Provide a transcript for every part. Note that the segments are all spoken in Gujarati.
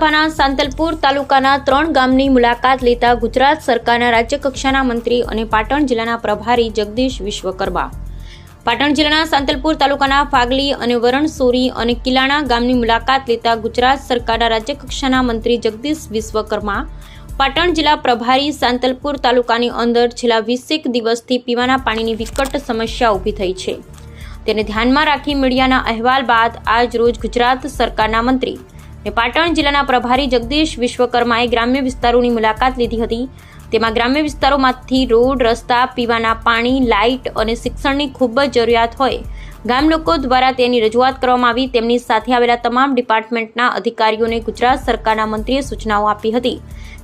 સાંતલપુર તાલુકાના 3 ગામની મુલાકાત લેતા ગુજરાત સરકારના રાજ્ય કક્ષાના મંત્રી અને પાટણ જિલ્લાના પ્રભારી જગદીશ વિશ્વકર્મા પાટણ જિલ્લાના સાંતલપુર તાલુકાના ફાગલી અને વરણસોરી અને કિલાણા ગામની મુલાકાત લેતા ગુજરાત સરકારના રાજ્ય કક્ષાના મંત્રી જગદીશ વિશ્વકર્મા પાટણ જિલ્લા પ્રભારી સાંતલપુર તાલુકાની અંદર છેલ્લા 20 દિવસથી પીવાના પાણીની વિકટ સમસ્યા ઊભી થઈ છે. તેને ધ્યાનમાં રાખી મીડિયાના અહેવાલ બાદ આજ રોજ ગુજરાત સરકારના મંત્રી અને પાટણ જિલ્લાના પ્રભારી જગદીશ વિશ્વકર્માએ ગ્રામ્ય વિસ્તારોની મુલાકાત લીધી હતી. તેમાં ગ્રામ્ય વિસ્તારોમાંથી રોડ, રસ્તા, પીવાના પાણી, લાઇટ અને શિક્ષણની ખૂબ જ જરૂરિયાત હોય ગામ લોકો દ્વારા તેની રજૂઆત કરવામાં આવી. તેમની સાથે આવેલા તમામ ડિપાર્ટમેન્ટના અધિકારીઓને ગુજરાત સરકારના મંત્રીએ સૂચનાઓ આપી હતી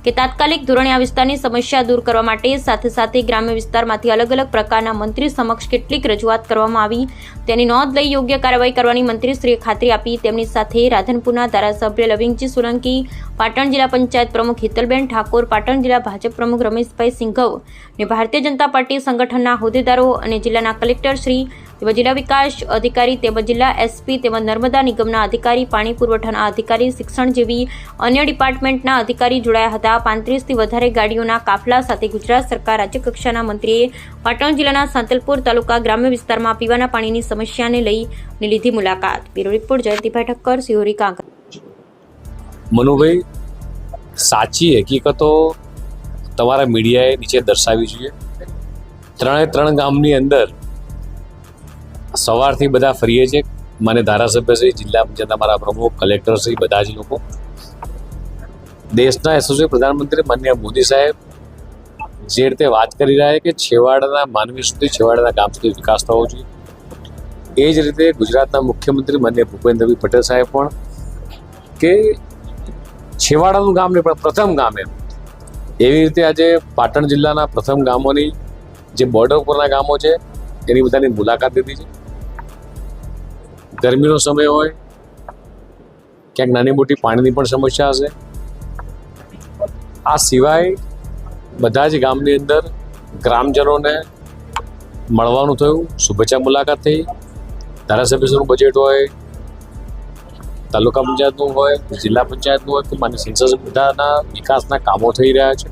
કે તાત્કાલિક ધોરણે આ વિસ્તારની સમસ્યા દૂર કરવા માટે સાથે ગ્રામ્ય વિસ્તારમાંથી અલગ પ્રકારના મંત્રી સમક્ષ કેટલીક રજૂઆત કરવામાં આવી તેની નોંધ લઈ યોગ્ય કાર્યવાહી કરવાની મંત્રીશ્રીએ ખાતરી આપી. તેમની સાથે રાધનપુરના ધારાસભ્ય લવિંગજી સોલંકી, પાટણ જિલ્લા પંચાયત પ્રમુખ હિતલબેન ઠાકોર, પાટણ જિલ્લા ભાજપ પ્રમુખ રમેશભાઈ સિંઘવ અને ભારતીય જનતા પાર્ટી સંગઠનના હોદ્દેદારો અને જિલ્લાના કલેક્ટર શ્રી તેમજ જિલ્લા વિકાસ અધિકારી તેમજ જિલ્લા એસપી તેમજ નર્મદા નિગમના અધિકારી, પાણી પુરવઠાના અધિકારી, શિક્ષણ જેવી અન્ય ડિપાર્ટમેન્ટના અધિકારી જોડાયા હતા. 35થી વધારે ગાડીઓના કાફલા સાથે ગુજરાત સરકાર રાજ્ય કક્ષાના મંત્રીએ પાટણ જિલ્લાના સાંતલપુર તાલુકા ગ્રામ્ય વિસ્તારમાં પીવાના પાણીની સમસ્યાને લઈને લીધી મુલાકાત. Bureau report Jayantibhai Thakkar, Sihori Kankra. મનુભાઈ, સાચી હકીકતો તમારા મીડિયાએ નીચે દર્શાવી જોઈએ. 3 ગામની અંદર સવારથી બધા ફરીએ છીએ. મને ધારાસભ્યશ્રી, જિલ્લા પંચાયત અમારા પ્રમુખ, કલેક્ટરશ્રી, બધા જ લોકો, દેશના યશસ્વી પ્રધાનમંત્રી માનનીય મોદી સાહેબ જે રીતે વાત કરી રહ્યા છે કે છેવાડાના માનવી સુધી, છેવાડાના ગામ સુધી વિકાસ થવો જોઈએ, એ જ રીતે ગુજરાતના મુખ્યમંત્રી માનનીય ભૂપેન્દ્રભાઈ પટેલ સાહેબ પણ કે છેવાડાનું ગામ ને પણ પ્રથમ ગામ એવી રીતે આજે પાટણ જિલ્લાના પ્રથમ ગામોની જે બોર્ડર ઉપરના ગામો છે એની બધાની મુલાકાત લીધી છે. ગરમીનો સમય હોય, ક્યાંક નાની મોટી પાણીની પણ સમસ્યા હશે. આ સિવાય બધા જ ગામની અંદર ગ્રામજનોને મળવાનું થયું, શુભેચ્છા મુલાકાત થઈ. ધારાસભ્યશ્રીનું બજેટ હોય, તાલુકા પંચાયતનું હોય, જિલ્લા પંચાયતનું હોય કે માન્ય સંસદ, બધાના વિકાસના કામો થઈ રહ્યા છે.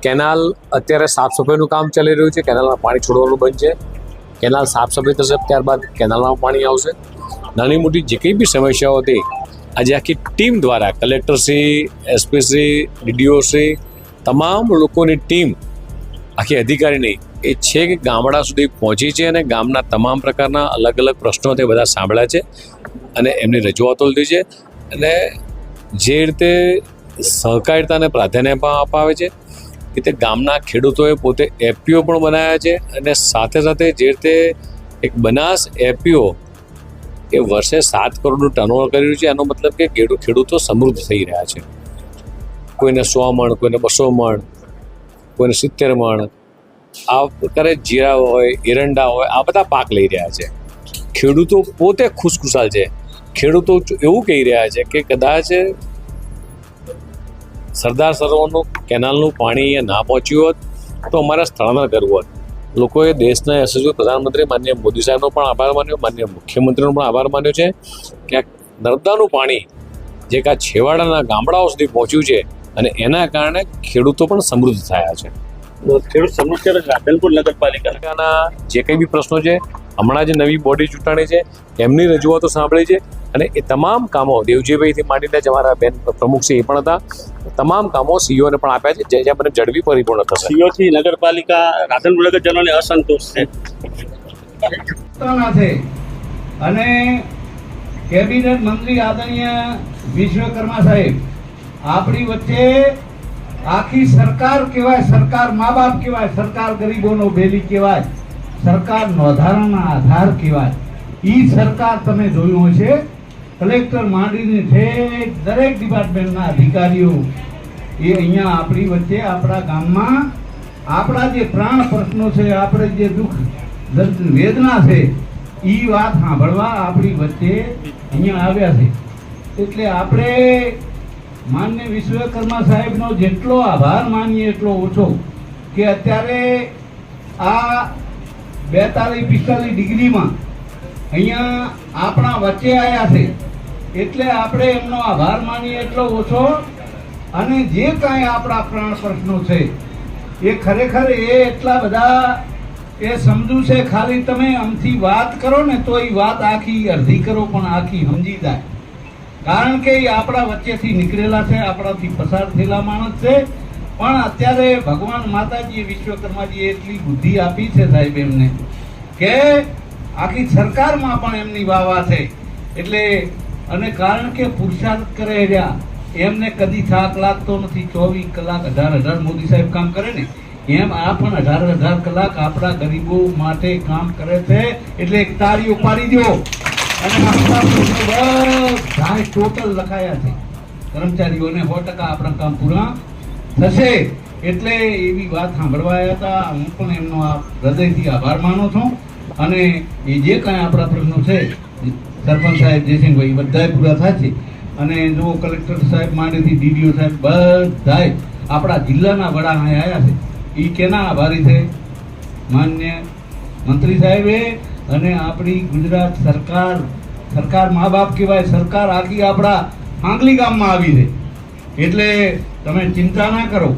કેનાલ અત્યારે સાફ સફાઈનું કામ ચાલી રહ્યું છે. કેનાલમાં પાણી છોડવાનું બંધ છે. કેનાલ સાફ સફાઈ થશે ત્યારબાદ કેનાલમાં પાણી આવશે. નાની મોટી જે કંઈ બી સમસ્યાઓ હતી આજે આખી ટીમ દ્વારા કલેક્ટરશ્રી, એસપીશ્રી, ડીડીઓશ્રી, તમામ લોકોની ટીમ, આખી અધિકારીની એ છે કે ગામડા સુધી પહોંચી છે અને ગામના તમામ પ્રકારના અલગ પ્રશ્નો તે બધા સાંભળ્યા છે અને એમની રજૂઆતો લીધી છે. અને જે રીતે સહકારિતાને પ્રાધાન્ય અપાવે છે એ રીતે ગામના ખેડૂતોએ પોતે એપીઓ પણ બનાવ્યા છે અને સાથે જે રીતે એક બનાસ એપીઓ એ વર્ષે 7 કરોડનું ટર્નઓવર કરી રહ્યું છે. એનો મતલબ કે ખેડૂતો સમૃદ્ધ થઈ રહ્યા છે. કોઈને 100 મણ, કોઈને 200 મણ, કોઈને 70 મણ, આ પ્રકારે જીરા હોય, એરંડા હોય, આ બધા પાક લઈ રહ્યા છે. ખેડૂતો પોતે ખુશખુશાલ છે. ખેડૂતો એવું કહી રહ્યા છે કે કદાચ સરદાર સરોવરનું કેનાલનું પાણી અહીંયા ના પહોંચ્યું હોત તો અમારે સ્થળાંતર કરવું હોત. લોકોએ દેશના યશસ્વી પ્રધાનમંત્રી માનનીય મોદી સાહેબનો પણ આભાર માન્યો, માનનીય મુખ્યમંત્રીનો પણ આભાર માન્યો છે કે આ નર્મદાનું પાણી જે આ છેવાડાના ગામડાઓ સુધી પહોંચ્યું છે અને એના કારણે ખેડૂતો પણ સમૃદ્ધ થયા છે. ખેડૂત સમસ્યા રાધનપુર નગરપાલિકાના જે કંઈ બી પ્રશ્નો છે, હમણાં જે નવી બોડી ચૂંટાણી છે એમની રજૂઆતો સાંભળી છે અને એ તમામ કામો દેવજીભાઈથી માંડીને જ અમારા બેન પ્રમુખ છે એ પણ હતા. તમામ કામો સીઓને પણ આપ્યા છે જ્યાં મને ઝડપી પરિપૂર્ણ થશે. સીઓથી નગરપાલિકા રાધનપુર નગરજનોને અસંતોષ છે અને કેબિનેટ મંત્રી આદરણીય વિશ્વકર્મા સાહેબ આપણી વચ્ચે આખી સરકાર કહેવાય, સરકાર મા બાપ કહેવાય, સરકાર ગરીબોનો બેલી કહેવાય, સરકાર નોંધારાના આધાર કહેવાય. ઈ સરકાર તમે જોયું હશે, કલેક્ટર માંડીને દરેક ડિપાર્ટમેન્ટના અધિકારીઓ એ અહીંયા આપણી વચ્ચે, આપણા ગામમાં આપણા જે પ્રાણ પ્રશ્નો છે, આપણે જે દુઃખ વેદના છે એ વાત સાંભળવા આપણી વચ્ચે અહીંયા આવ્યા છે. એટલે આપણે માન્ય વિશ્વકર્મા સાહેબનો જેટલો આભાર માનીએ એટલો ઓછો કે અત્યારે આ 42-45 ડિગ્રીમાં અહીંયા આપણા વચ્ચે આવ્યા છે એટલે આપણે એમનો આભાર માનીએ એટલો ઓછો. અને જે કાંઈ આપણા પ્રાણ પ્રશ્નો છે એ ખરેખર એ એટલા બધા એ સમજુ છે. ખાલી તમે આમથી વાત કરો ને તો એ વાત આખી અડધી કરો પણ આખી સમજી જાય. કારણ કે એ આપણા વચ્ચેથી નીકળેલા છે, આપણાથી પસાર થયેલા માણસ છે. પણ અત્યારે ભગવાન માતાજીએ વિશ્વકર્માજીએ એટલી બુદ્ધિ આપી છે સાહેબ એમને, કે આખી સરકારમાં પણ એમની વાવા છે. એટલે અને કારણ કે પુરુષાર્થ કરે રહ્યા, એમને કદી થાક લાગતો નથી. 24 કલાક 18 મોદી સાહેબ કામ કરે ને એમ આ પણ 18 કલાક આપણા ગરીબો માટે કામ કરે છે. એટલે એક તાળીઓ પાડી દો. અને આપણા બધા ટોટલ લખાયા છે કર્મચારીઓને 100% આપણા કામ પૂરા થશે. એટલે એવી વાત સાંભળવા આવ્યા હતા. હું પણ એમનો આ હૃદયથી આભાર માનું છું. અને એ જે કાંઈ આપણા પ્રશ્નો છે સરપંચ સાહેબ, જયસિંહભાઈ, બધાય પૂરા થશે. અને જો કલેક્ટર સાહેબ માંડેથી ડીડીઓ સાહેબ બધાય આપણા જિલ્લાના વડા અહીં આવ્યા છે. એ કેના આભારી છે? માન્ય મંત્રી સાહેબે અને આપણી ગુજરાત સરકાર મા બાપ કહેવાય. સરકાર આખી આપણા આંગલી ગામમાં આવી છે. એટલે તમે ચિંતા ના કરો.